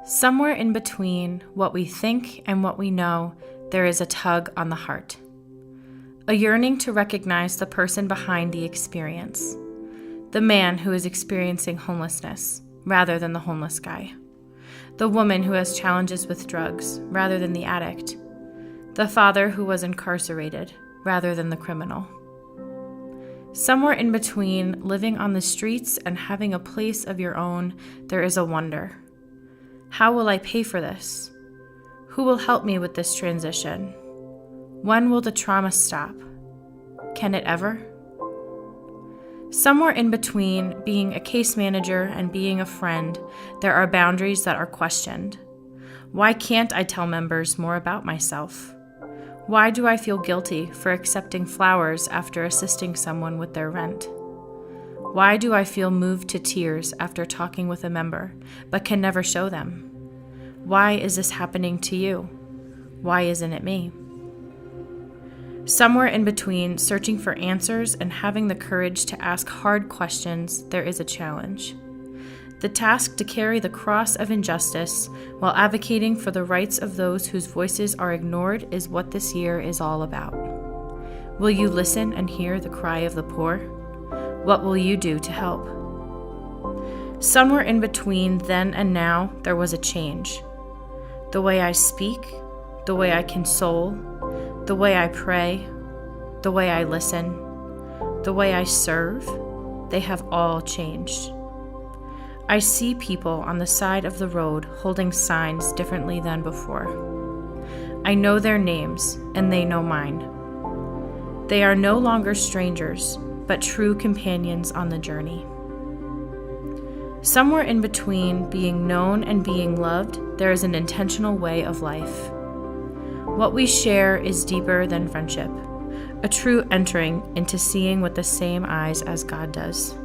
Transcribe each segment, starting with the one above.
Somewhere in between what we think and what we know, there is a tug on the heart. A yearning to recognize the person behind the experience. The man who is experiencing homelessness, rather than the homeless guy. The woman who has challenges with drugs, rather than the addict. The father who was incarcerated, rather than the criminal. Somewhere in between living on the streets and having a place of your own, there is a wonder. How will I pay for this? Who will help me with this transition? When will the trauma stop? Can it ever? Somewhere in between being a case manager and being a friend, there are boundaries that are questioned. Why can't I tell members more about myself? Why do I feel guilty for accepting flowers after assisting someone with their rent? Why do I feel moved to tears after talking with a member, but can never show them? Why is this happening to you? Why isn't it me? Somewhere in between searching for answers and having the courage to ask hard questions, there is a challenge. The task to carry the cross of injustice while advocating for the rights of those whose voices are ignored is what this year is all about. Will you listen and hear the cry of the poor? What will you do to help? Somewhere in between then and now, there was a change. The way I speak, the way I console, the way I pray, the way I listen, the way I serve, they have all changed. I see people on the side of the road holding signs differently than before. I know their names, and they know mine. They are no longer strangers, but true companions on the journey. Somewhere in between being known and being loved, there is an intentional way of life. What we share is deeper than friendship, a true entering into seeing with the same eyes as God does.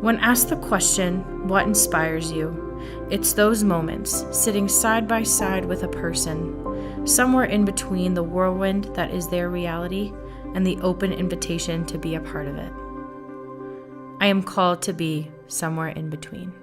When asked the question, what inspires you? It's those moments, sitting side by side with a person, somewhere in between the whirlwind that is their reality and the open invitation to be a part of it. I am called to be somewhere in between.